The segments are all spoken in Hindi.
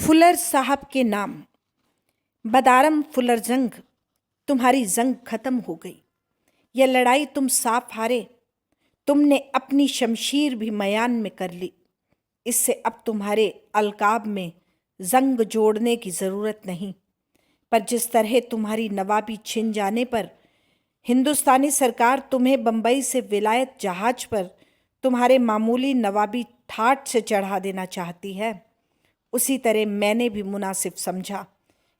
फुलर साहब के नाम। बदारम फुलर जंग, तुम्हारी जंग खत्म हो गई। यह लड़ाई तुम साफ हारे। तुमने अपनी शमशीर भी मयान में कर ली। इससे अब तुम्हारे अलकाब में जंग जोड़ने की ज़रूरत नहीं। पर जिस तरह तुम्हारी नवाबी छिन जाने पर हिंदुस्तानी सरकार तुम्हें बंबई से विलायत जहाज पर तुम्हारे मामूली नवाबी ठाठ से चढ़ा देना चाहती है, उसी तरह मैंने भी मुनासिब समझा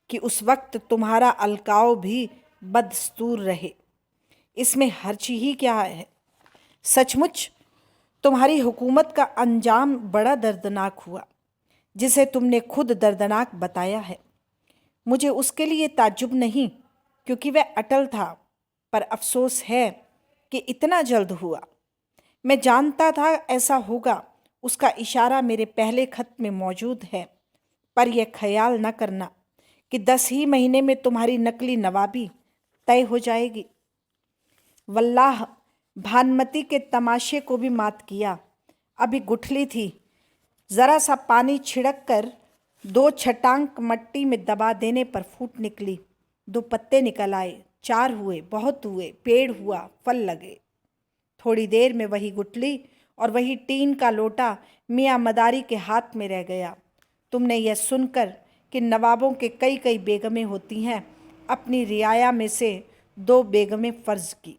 कि उस वक्त तुम्हारा अलकाव भी बदस्तूर रहे। इसमें हर्ज ही क्या है। सचमुच तुम्हारी हुकूमत का अंजाम बड़ा दर्दनाक हुआ, जिसे तुमने खुद दर्दनाक बताया है। मुझे उसके लिए ताज्जुब नहीं, क्योंकि वह अटल था, पर अफसोस है कि इतना जल्द हुआ। मैं जानता था ऐसा होगा, उसका इशारा मेरे पहले खत में मौजूद है। पर यह ख्याल न करना कि 10 ही महीने में तुम्हारी नकली नवाबी तय हो जाएगी। वल्लाह, भानुमती के तमाशे को भी मात किया। अभी गुठली थी, ज़रा सा पानी छिड़क कर 2 छटांक मट्टी में दबा देने पर फूट निकली। 2 पत्ते निकल आए, 4 हुए, बहुत हुए, पेड़ हुआ, फल लगे। थोड़ी देर में वही गुठली और वही टीन का लोटा मियाँ मदारी के हाथ में रह गया। तुमने यह सुनकर कि नवाबों के कई कई बेगमें होती हैं, अपनी रियाया में से 2 बेगमें फ़र्ज की।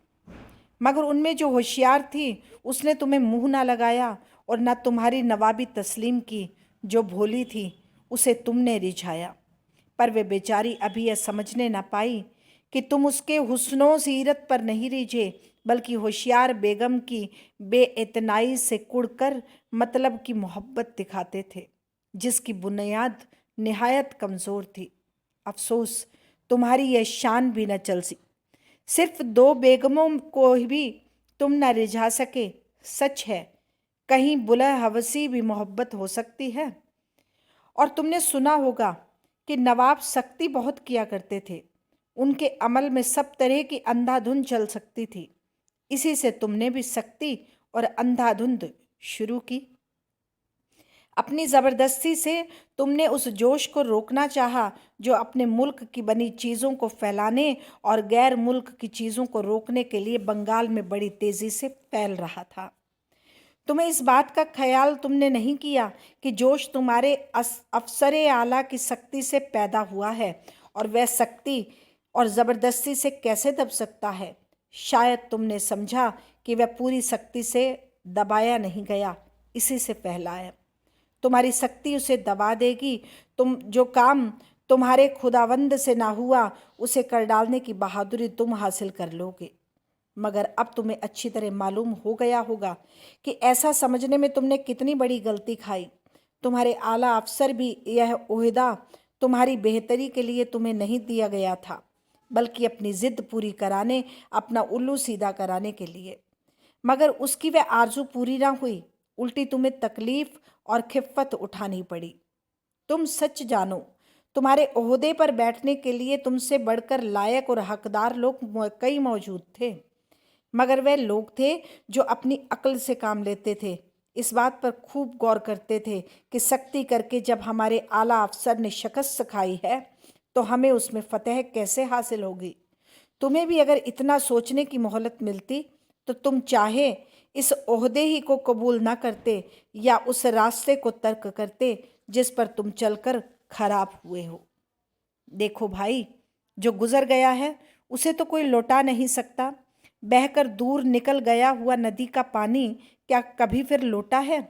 मगर उनमें जो होशियार थी उसने तुम्हें मुंह ना लगाया और न तुम्हारी नवाबी तस्लीम की। जो भोली थी उसे तुमने रिझाया। पर वे बेचारी अभी यह समझने न पाई कि तुम उसके हुस्नो सीरत पर नहीं रिझे, बल्कि होशियार बेगम की बेइतनाई से कुड़कर मतलब की मोहब्बत दिखाते थे, जिसकी बुनियाद निहायत कमज़ोर थी। अफसोस तुम्हारी यह शान भी न चल सी। सिर्फ 2 बेगमों को भी तुम न रिझा सके। सच है, कहीं बुला हवसी भी मोहब्बत हो सकती है। और तुमने सुना होगा कि नवाब सख्ती बहुत किया करते थे। उनके अमल में सब तरह की अंधाधुंध चल सकती थी। इसी से तुमने भी सख्ती और अंधाधुंध शुरू की। अपनी ज़बरदस्ती से तुमने उस जोश को रोकना चाहा जो अपने मुल्क की बनी चीज़ों को फैलाने और गैर मुल्क की चीज़ों को रोकने के लिए बंगाल में बड़ी तेज़ी से फैल रहा था। तुम्हें इस बात का ख्याल तुमने नहीं किया कि जोश तुम्हारे अफसरे आला की सख्ती से पैदा हुआ है, और वह सख्ती और ज़बरदस्ती से कैसे दब सकता है। शायद तुमने समझा कि वह पूरी सख्ती से दबाया नहीं गया, इसी से फैलाया। तुम्हारी सख्ती उसे दबा देगी। तुम जो काम तुम्हारे खुदावंद से ना हुआ, उसे कर डालने की बहादुरी तुम हासिल कर लोगे। मगर अब तुम्हें अच्छी तरह मालूम हो गया होगा कि ऐसा समझने में तुमने कितनी बड़ी गलती खाई। तुम्हारे आला अफसर भी यह ओहदा तुम्हारी बेहतरी के लिए तुम्हें नहीं दिया गया था, बल्कि अपनी ज़िद पूरी कराने, अपना उल्लू सीधा कराने के लिए। मगर उसकी वह आरजू पूरी ना हुई, उल्टी तुम्हें तकलीफ़ और खिफ़्फ़त उठानी पड़ी। तुम सच जानो, तुम्हारे ओहदे पर बैठने के लिए तुमसे बढ़कर लायक और हकदार लोग कई मौजूद थे, मगर वे लोग थे जो अपनी अक्ल से काम लेते थे। इस बात पर खूब गौर करते थे कि सख्ती करके जब हमारे आला अफसर ने शिकस्त खाई है, तो हमें उसमें फ़तह कैसे हासिल होगी। तुम्हें भी अगर इतना सोचने की मोहलत मिलती तो तुम चाहे इस ओहदे ही को कबूल ना करते या उस रास्ते को तर्क करते जिस पर तुम चलकर खराब हुए हो। देखो भाई, जो गुजर गया है उसे तो कोई लौटा नहीं सकता। बहकर दूर निकल गया हुआ नदी का पानी क्या कभी फिर लौटा है?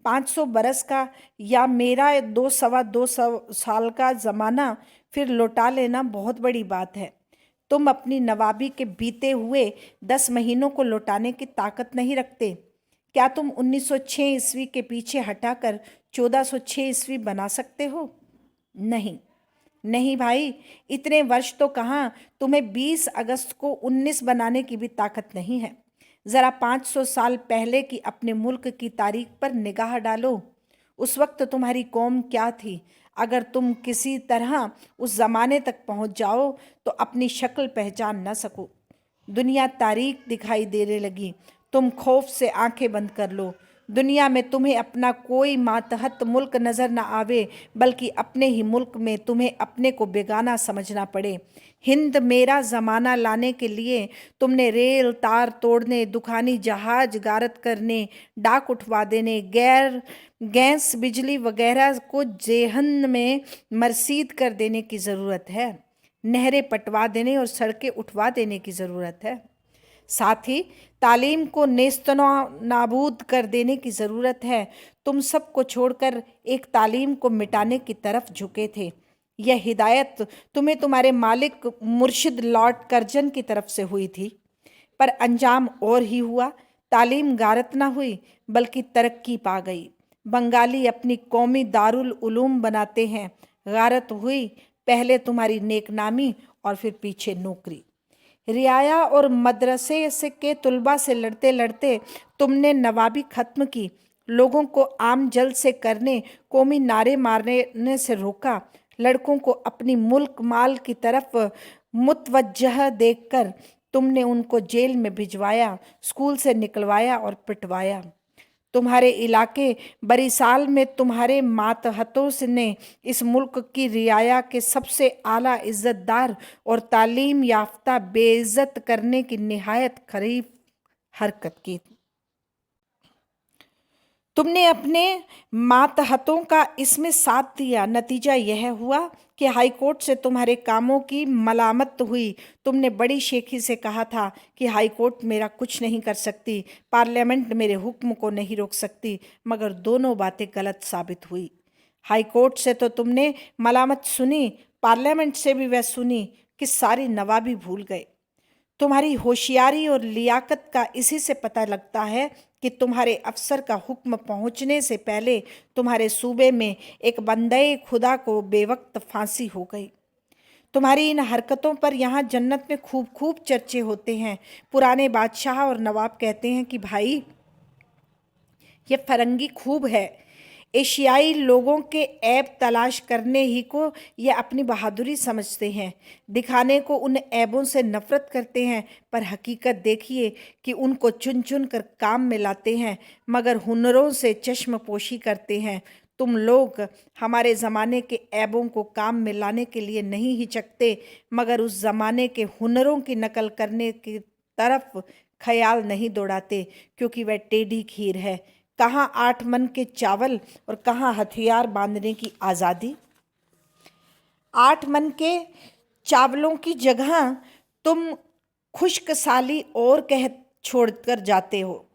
500 बरस का या मेरा 2 सवा 2 साल का ज़माना फिर लौटा लेना बहुत बड़ी बात है। तुम अपनी नवाबी के बीते हुए 10 महीनों को लौटाने की ताकत नहीं रखते। क्या तुम 1906 ईस्वी के पीछे हटाकर 1406 ईस्वी बना सकते हो? नहीं, नहीं भाई, इतने वर्ष तो कहाँ, तुम्हें 20 अगस्त को 19 बनाने की भी ताकत नहीं है। ज़रा 500 साल पहले की अपने मुल्क की तारीख पर निगाह डालो। उस वक्त तुम्हारी कौम क्या थी? अगर तुम किसी तरह उस ज़माने तक पहुँच जाओ तो अपनी शक्ल पहचान न सको। दुनिया तारीख दिखाई देने लगी। तुम खौफ से आंखें बंद कर लो। दुनिया में तुम्हें अपना कोई मातहत मुल्क नज़र न आवे, बल्कि अपने ही मुल्क में तुम्हें अपने को बेगाना समझना पड़े। हिंद मेरा ज़माना लाने के लिए तुमने रेल तार तोड़ने, दुखानी जहाज गारत करने, डाक उठवा देने, गैस बिजली वगैरह को जेहन में मरसीद कर देने की ज़रूरत है। नहरें पटवा देने और सड़कें उठवा देने की ज़रूरत है। साथ ही तालीम को नेस्तनो नाबूद कर देने की ज़रूरत है। तुम सबको छोड़कर एक तालीम को मिटाने की तरफ झुके थे। यह हिदायत तुम्हें तुम्हारे मालिक मुर्शिद लॉर्ड कर्जन की तरफ से हुई थी, पर अंजाम और ही हुआ। तालीम गारत ना हुई बल्कि तरक्की पा गई। बंगाली अपनी कौमी दारुल उलूम बनाते हैं, गारत हुई पहले तुम्हारी नेकनामी और फिर पीछे नौकरी। रियाया और मदरसे से के तुलबा से लड़ते लड़ते तुमने नवाबी खत्म की, लोगों को आम जल से करने, कौमी नारे मारने से रोका, लड़कों को अपनी मुल्क माल की तरफ मुतवज्जह देखकर तुमने उनको जेल में भिजवाया, स्कूल से निकलवाया और पिटवाया। तुम्हारे इलाके बरिसाल में तुम्हारे मातहतों ने इस मुल्क की रियाया के सबसे आला इज्जतदार और तालीम याफ्ता बेइज्जत करने की निहायत खरीफ हरकत की। तुमने अपने मातहतों का इसमें साथ दिया। नतीजा यह हुआ कि हाईकोर्ट से तुम्हारे कामों की मलामत हुई। तुमने बड़ी शेखी से कहा था कि हाईकोर्ट मेरा कुछ नहीं कर सकती, पार्लियामेंट मेरे हुक्म को नहीं रोक सकती, मगर दोनों बातें गलत साबित हुई। हाईकोर्ट से तो तुमने मलामत सुनी, पार्लियामेंट से भी वह सुनी कि सारी नवाबी भूल गए। तुम्हारी होशियारी और लियाकत का इसी से पता लगता है कि तुम्हारे अफसर का हुक्म पहुंचने से पहले तुम्हारे सूबे में एक बंदे खुदा को बेवक्त फांसी हो गई। तुम्हारी इन हरकतों पर यहाँ जन्नत में खूब खूब चर्चे होते हैं। पुराने बादशाह और नवाब कहते हैं कि भाई ये फरंगी खूब है। एशियाई लोगों के ऐब तलाश करने ही को ये अपनी बहादुरी समझते हैं, दिखाने को उन ऐबों से नफरत करते हैं, पर हकीकत देखिए कि उनको चुन चुन कर काम में लाते हैं, मगर हुनरों से चश्मपोशी करते हैं। तुम लोग हमारे ज़माने के ऐबों को काम में लाने के लिए नहीं हिचकते, मगर उस ज़माने के हुनरों की नकल करने की तरफ ख्याल नहीं दौड़ाते, क्योंकि वह टेढ़ी खीर है। कहाँ 8 मन के चावल और कहाँ हथियार बांधने की आज़ादी। 8 मन के चावलों की जगह तुम खुश्क साली और कह छोड़कर जाते हो।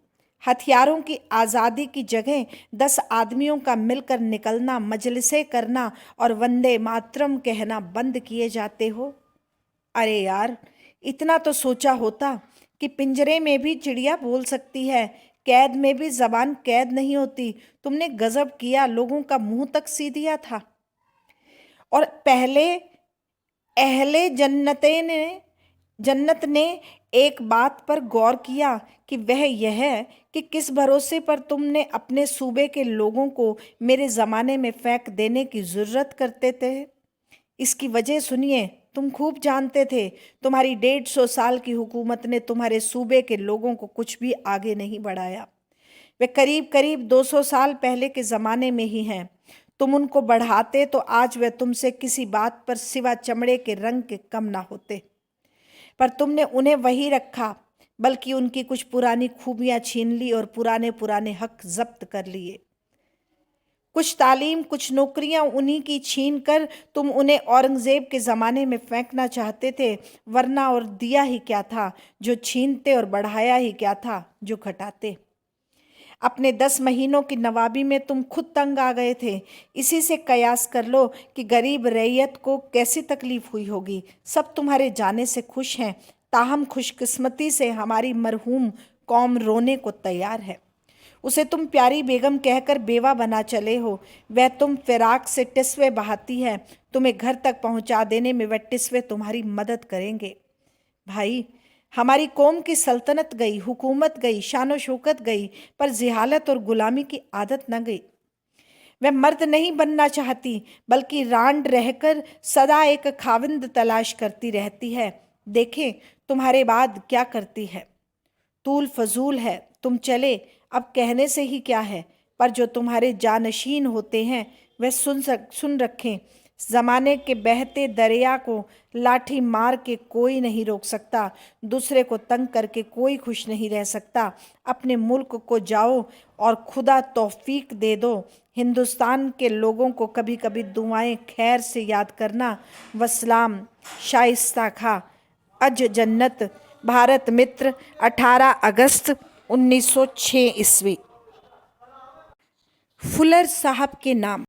हथियारों की आज़ादी की जगह 10 आदमियों का मिलकर निकलना, मजलिसें करना और वंदे मातरम कहना बंद किए जाते हो। अरे यार, इतना तो सोचा होता कि पिंजरे में भी चिड़िया बोल सकती है, कैद में भी जबान कैद नहीं होती। तुमने गजब किया, लोगों का मुंह तक सी दिया था। और पहले अहले जन्नत ने एक बात पर गौर किया कि वह यह है कि किस भरोसे पर तुमने अपने सूबे के लोगों को मेरे ज़माने में फेंक देने की ज़रूरत करते थे। इसकी वजह सुनिए, तुम खूब जानते थे तुम्हारी 150 साल की हुकूमत ने तुम्हारे सूबे के लोगों को कुछ भी आगे नहीं बढ़ाया। वे करीब करीब 200 साल पहले के ज़माने में ही हैं। तुम उनको बढ़ाते तो आज वे तुमसे किसी बात पर सिवा चमड़े के रंग के कम ना होते, पर तुमने उन्हें वही रखा, बल्कि उनकी कुछ पुरानी खूबियाँ छीन ली और पुराने पुराने हक जब्त कर लिए। कुछ तालीम, कुछ नौकरियां उन्हीं की छीन कर तुम उन्हें औरंगजेब के ज़माने में फेंकना चाहते थे, वरना और दिया ही क्या था जो छीनते और बढ़ाया ही क्या था जो घटाते। अपने 10 महीनों की नवाबी में तुम खुद तंग आ गए थे। इसी से कयास कर लो कि गरीब रैयत को कैसी तकलीफ हुई होगी। सब तुम्हारे जाने से खुश हैं, ताहम खुशकिस्मती से हमारी मरहूम कौम रोने को तैयार है। उसे तुम प्यारी बेगम कहकर बेवा बना चले हो। वह तुम फिराक से टिस्वे बहाती है, तुम्हें घर तक पहुंचा देने में वह टिस्वे तुम्हारी मदद करेंगे। भाई, हमारी कौम की सल्तनत गई, हुकूमत गई, शानो शौकत गई, पर जिहालत और गुलामी की आदत न गई। वह मर्द नहीं बनना चाहती, बल्कि रांड रहकर सदा एक खाविंद तलाश करती रहती है। देखें तुम्हारे बाद क्या करती है। तूल फजूल है, तुम चले अब कहने से ही क्या है, पर जो तुम्हारे जानशीन होते हैं वह सुन रखें। जमाने के बहते दरिया को लाठी मार के कोई नहीं रोक सकता, दूसरे को तंग करके कोई खुश नहीं रह सकता। अपने मुल्क को जाओ और खुदा तौफीक दे दो। हिंदुस्तान के लोगों को कभी कभी दुआएं खैर से याद करना। वसलाम। शाइस्ता खा, अज जन्नत। भारत मित्र, 18 अगस्त 1906 ईस्वी। फुलर साहब के नाम।